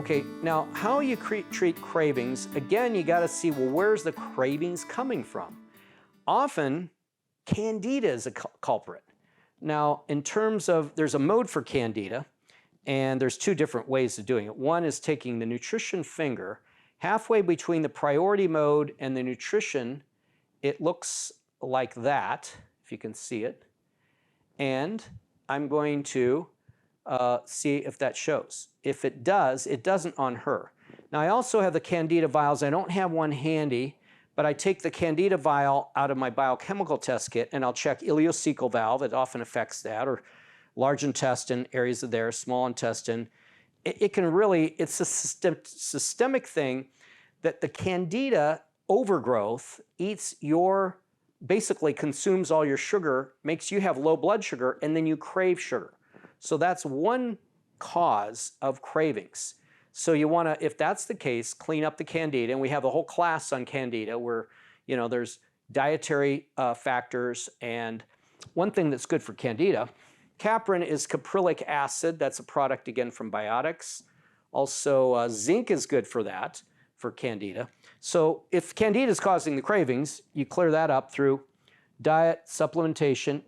Okay, now how you treat cravings, again, you got to see, well, where's the cravings coming from? Often, candida is a culprit. Now, in terms of, there's a mode for candida, and there's two different ways of doing it. One is taking the nutrition finger, halfway between the priority mode and the nutrition, it looks like that, if you can see it. And I'm going to see if that shows. If it does, it doesn't on her. Now I also have the candida vials. I don't have one handy, but I take the candida vial out of my biochemical test kit and I'll check ileocecal valve. It often affects that, or large intestine, areas of there, small intestine. It can really, it's a systemic thing that the candida overgrowth eats your, basically consumes all your sugar, makes you have low blood sugar, and then you crave sugar. So that's one cause of cravings. So you want to, if that's the case, clean up the candida. And we have a whole class on candida where, you know, there's dietary factors. And one thing that's good for candida, caprin is caprylic acid. That's a product, again, from biotics. Also, zinc is good for that, for candida. So if candida is causing the cravings, you clear that up through diet, supplementation,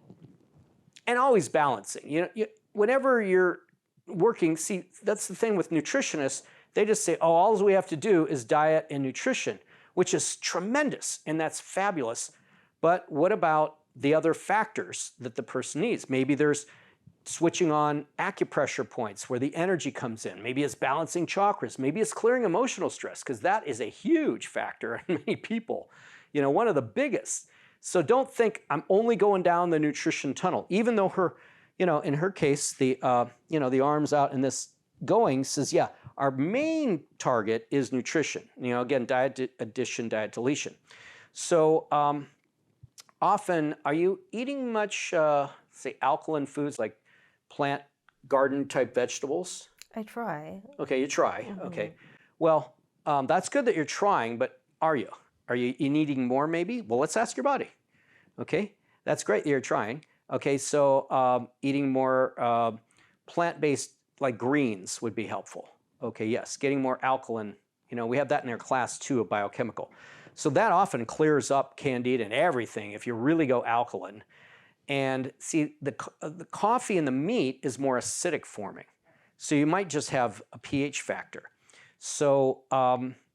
and always balancing. Whenever you're working, see, that's the thing with nutritionists. They just say, oh, all we have to do is diet and nutrition, which is tremendous, and that's fabulous. But what about the other factors that the person needs? Maybe there's switching on acupressure points where the energy comes in. Maybe it's balancing chakras. Maybe it's clearing emotional stress, because that is a huge factor in many people, one of the biggest. So don't think I'm only going down the nutrition tunnel, even though her, in her case, the arms out and this going says, yeah, our main target is nutrition. Again, diet addition, diet deletion. So often, are you eating much, say, alkaline foods like plant garden type vegetables? I try. Okay, you try. Mm-hmm. Okay. Well, that's good that you're trying, but are you? Are you eating more maybe? Well, let's ask your body. Okay, that's great that you're trying. Okay, so eating more plant-based like greens would be helpful. Okay, yes, getting more alkaline. We have that in our class 2 of biochemical. So that often clears up candida and everything if you really go alkaline. And see, the coffee and the meat is more acidic forming. So you might just have a pH factor. So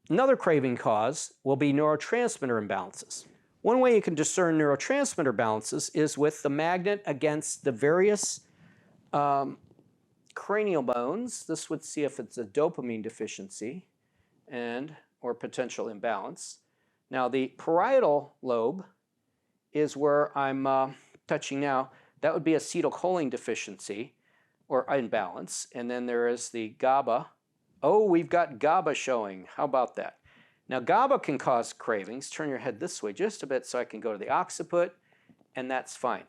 another craving cause will be neurotransmitter imbalances. One way you can discern neurotransmitter balances is with the magnet against the various cranial bones. This would see if it's a dopamine deficiency or potential imbalance. Now the parietal lobe is where I'm touching now. That would be acetylcholine deficiency or imbalance. And then there is the GABA. Oh, we've got GABA showing. How about that? Now GABA can cause cravings. Turn your head this way just a bit so I can go to the occiput, and that's fine.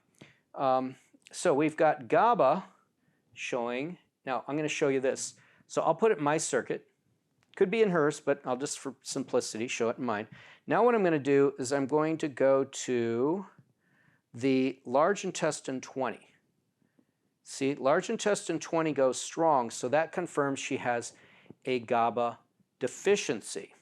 So we've got GABA showing. Now I'm going to show you this. So I'll put it in my circuit. Could be in hers, but I'll just, for simplicity, show it in mine. Now what I'm going to do is I'm going to go to the large intestine 20. See, large intestine 20 goes strong, so that confirms she has a GABA deficiency.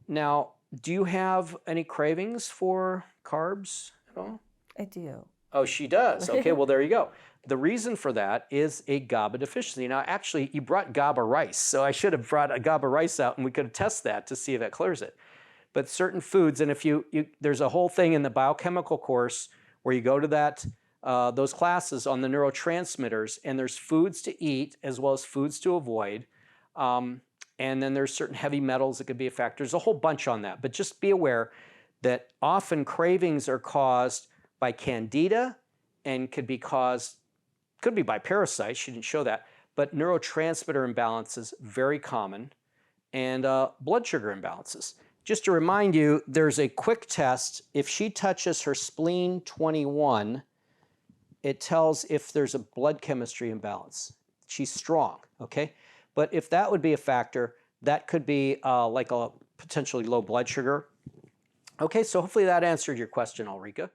Now, do you have any cravings for carbs at all? I do. Oh, she does. Okay, well, there you go. The reason for that is a GABA deficiency. Now, actually, you brought GABA rice, so I should have brought a GABA rice out and we could test that to see if that clears it. But certain foods, and if there's a whole thing in the biochemical course where you go to that, those classes on the neurotransmitters, and there's foods to eat as well as foods to avoid. And then there's certain heavy metals that could be a factor. There's a whole bunch on that. But just be aware that often cravings are caused by candida and could be by parasites. She didn't show that. But neurotransmitter imbalances, very common. And blood sugar imbalances. Just to remind you, there's a quick test. If she touches her spleen 21, it tells if there's a blood chemistry imbalance. She's strong, okay? But if that would be a factor, that could be like a potentially low blood sugar. Okay, so hopefully that answered your question, Ulrika.